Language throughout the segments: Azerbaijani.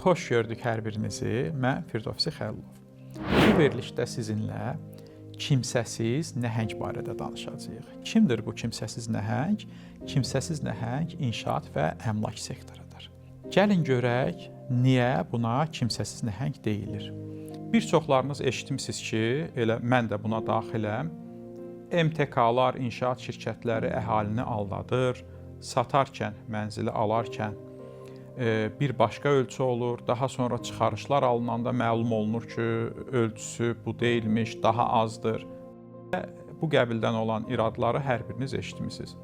Xoş gördük hər birinizi. Mən Firdovsi Xəlilov. Bu verilişdə sizinlə kimsəsiz nəhəng barədə danışacağıq. Kimdir bu kimsəsiz nəhəng? Kimsəsiz nəhəng inşaat və əmlak sektorudur. Gəlin görək, niyə buna kimsəsiz nəhəng deyilir? Bir çoxlarınız eşitmisiniz ki, elə mən də buna daxiləm. MTK-lar, inşaat şirkətləri əhalini aldadır, satarkən, mənzili alarkən bir başqa ölçü olur, daha sonra çıxarışlar alınanda məlum olunur ki, ölçüsü bu deyilmiş, daha azdır. Bu qəbildən olan iradları hər biriniz eşitmisiniz.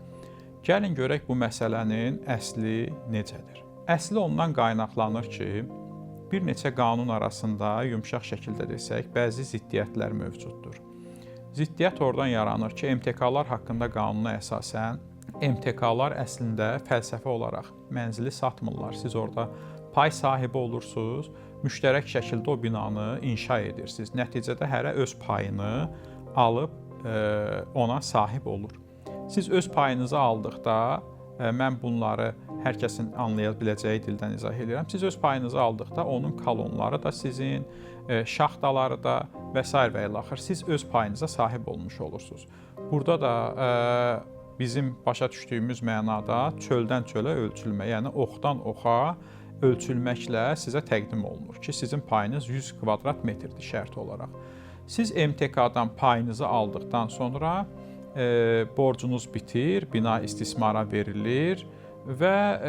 Gəlin görək bu məsələnin əsli necədir? Əsli ondan qaynaqlanır ki, bir neçə qanun arasında, yumşaq şəkildə desək, bəzi ziddiyyətlər mövcuddur. Ziddiyyət oradan yaranır ki, MTK-lar haqqında qanuna əsasən, MTK-lar əslində fəlsəfi olaraq mənzili satmırlar. Siz orada pay sahibi olursunuz, müştərək şəkildə o binanı inşa edirsiniz. Nəticədə hərə öz payını alıb ona sahib olur. Siz öz payınızı aldıqda, mən bunları hər kəsin anlaya biləcəyi dildən izah edirəm. Siz öz payınızı aldıqda onun kolonları da sizin, şaxtaları da və s. və ilaxır. Siz öz payınıza sahib olmuş olursunuz. Burada da bizim başa düşdüyümüz mənada çöldən çölə ölçülmə, yəni oxdan oxa ölçülməklə sizə təqdim olunur ki, sizin payınız 100 kvadrat metrdir şərt olaraq. Siz MTK-dan payınızı aldıqdan sonra borcunuz bitir, bina istismara verilir və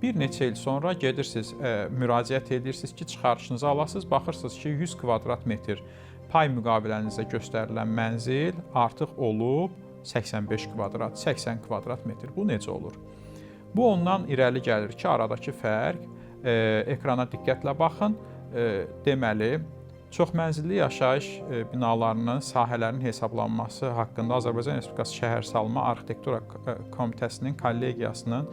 bir neçə il sonra gedirsiniz, müraciət edirsiniz ki, çıxarışınızı alasınız, baxırsınız ki, 100 kvadrat metr pay müqavilənizə göstərilən mənzil artıq olub 85 kvadrat, 80 kvadrat metr. Bu necə olur? Bu ondan irəli gəlir ki, aradakı fərq, ekrana diqqətlə baxın, deməli, çoxmənzilli yaşayış binalarının sahələrinin hesablanması haqqında Azərbaycan Respublikası Şəhərsalma Arxitektura Komitəsinin kollegiyasının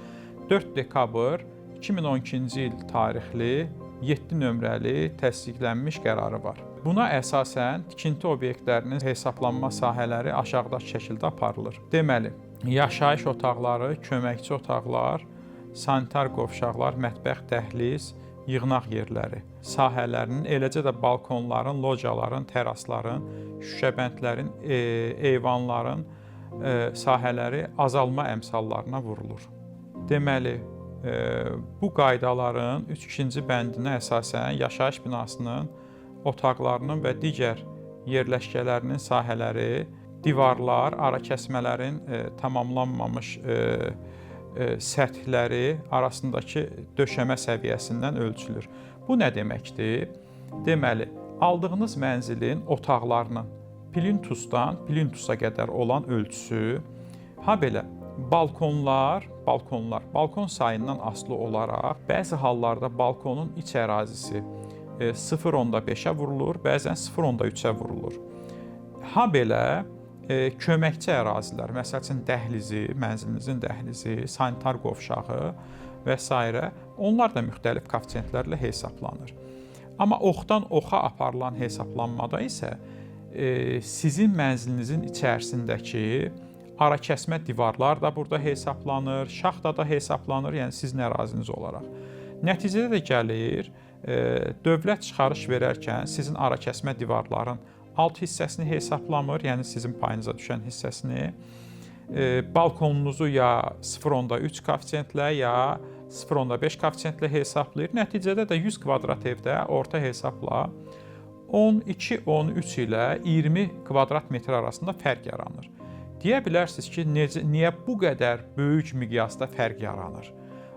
4 dekabr 2012-ci il tarixli 7 nömrəli təsdiqlənmiş qərarı var. Buna əsasən tikinti obyektlərinin hesablanma sahələri aşağıdakı şəkildə aparılır. Deməli, yaşayış otaqları, köməkçi otaqlar, sanitar qovşaqlar, mətbəx, dəhliz, yığnaq yerləri sahələrinin, eləcə də balkonların, locaların, terasların, şüşəbəndlərin, eyvanların sahələri azalma əmsallarına vurulur. Deməli, bu qaydaların 3-2-ci bəndinə əsasən yaşayış binasının otaqlarının və digər yerləşkələrinin sahələri, divarlar, arakəsmələrin tamamlanmamış səthləri arasındakı döşəmə səviyyəsindən ölçülür. Bu nə deməkdir? Deməli, aldığınız mənzilin otaqlarının plintusdan plintusa qədər olan ölçüsü, habelə balkon sayından asılı olaraq bəzi hallarda balkonun iç ərazisi 0.5-ə vurulur, bəzən 0.3-ə vurulur. Habelə köməkçi ərazilər, məsəl üçün dəhlizi, mənzilinizin dəhlizi, sanitar qovşağı və s. onlar da müxtəlif koeffisientlərlə hesablanır. Amma oxdan oxa aparılan hesablanmada isə sizin mənzilinizin içərisindəki arakəsmə divarlar da burada hesablanır, şaxta da hesablanır, yəni sizin əraziniz olaraq. Nəticədə də gəlir, dövlət çıxarış verərkən sizin arakəsmə divarların alt hissəsini hesablamır, yəni sizin payınıza düşən hissəsini, balkonunuzu ya 0.3 koeffisientlə, ya 0.5 koeffisientlə hesablayır. Nəticədə də 100 kvadrat evdə orta hesabla 12-13 ilə 20 kvadrat metr arasında fərq yaranır. Deyə bilərsiniz ki, niyə bu qədər böyük miqyasda fərq yaranır?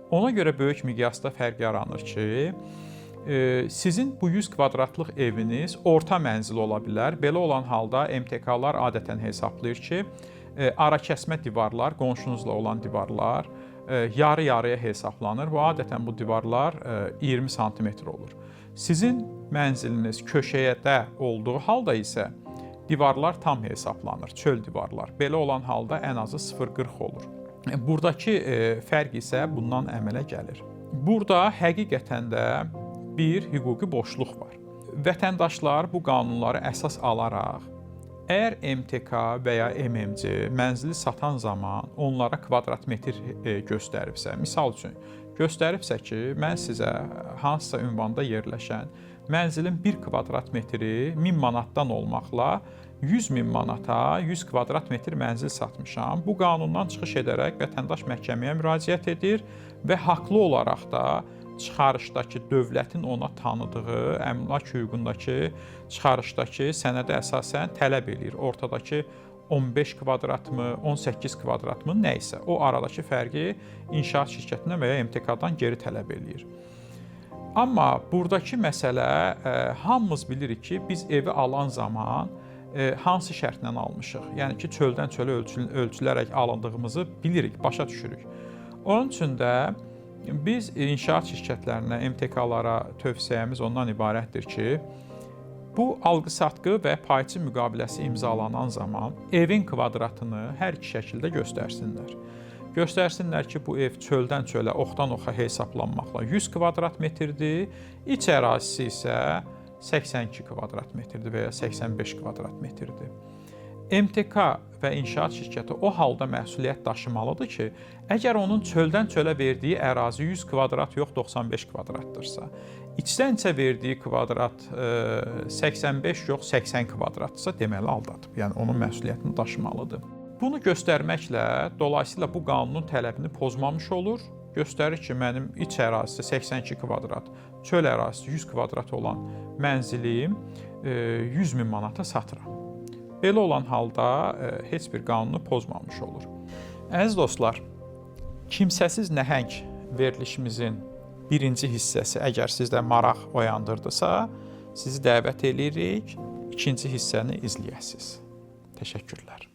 Ona görə böyük miqyasda fərq yaranır ki, sizin bu 100 kvadratlıq eviniz orta mənzil ola bilər. Belə olan halda MTK-lar adətən hesablayır ki, arakəsmə divarlar, qonşunuzla olan divarlar yarı-yarıya hesablanır və adətən bu divarlar 20 sm olur. Sizin mənziliniz köşəyə olduğu halda isə divarlar tam hesablanır, çöl divarlar. Belə olan halda ən azı 0.40 olur. Buradakı fərq isə bundan əmələ gəlir. Burada həqiqətən də bir hüquqi boşluq var. Vətəndaşlar bu qanunları əsas alaraq Əgər MTK və ya MMC mənzili satan zaman onlara kvadrat metr göstəribsə, misal üçün göstəribsə ki, mən sizə hansısa ünvanda yerləşən mənzilin 1 kvadrat metri 1000 manatdan olmaqla 100.000 manata 100 kvadrat metr mənzil satmışam. Bu qanundan çıxış edərək vətəndaş məhkəməyə müraciət edir və haqlı olaraq da çıxarışdakı dövlətin ona tanıdığı əmlak hüququndakı çıxarışdakı sənədə əsasən tələb eləyir. Ortadakı 15 kvadratmı, 18 kvadratmı nə isə o aradakı fərqi inşaat şirkətindən və ya MTK-dan geri tələb eləyir. Amma buradakı məsələ hamımız bilirik ki, biz evi alan zaman hansı şərtlə almışıq? Yəni ki, çöldən çölə ölçülərək alındığımızı bilirik, başa düşürük. Onun üçün də biz inşaat şirkətlərinə, MTK-lara tövsiyəmiz ondan ibarətdir ki, bu alqı-satqı və payçı müqaviləsi imzalanan zaman evin kvadratını hər iki şəkildə göstərsinlər. Göstərsinlər ki, bu ev çöldən çölə, oxdan oxa hesablanmaqla 100 kvadrat metrdir, iç ərazisi isə 82 kvadrat metrdir və ya 85 kvadrat metrdir. MTK və inşaat şirkəti o halda məsuliyyət daşımalıdır ki, əgər onun çöldən çölə verdiyi ərazi 100 kvadrat yox 95 kvadratdırsa, içdən içə verdiyi kvadrat 85 yox 80 kvadratdırsa, deməli aldadıb. Yəni onun məsuliyyətini daşımalıdır. Bunu göstərməklə dolayısıyla bu qanunun tələbini pozmamış olur. Göstərir ki, mənim iç ərazisi 82 kvadrat, çöl ərazisi 100 kvadrat olan mənzilim 100.000 manata satıram. Belə olan halda heç bir qanunu pozmamış olur. Əziz dostlar, kimsəsiz nəhəng verilişimizin birinci hissəsi əgər sizdə maraq oyandırdısa, sizi dəvət edirik, ikinci hissəni izləyəsiniz. Təşəkkürlər.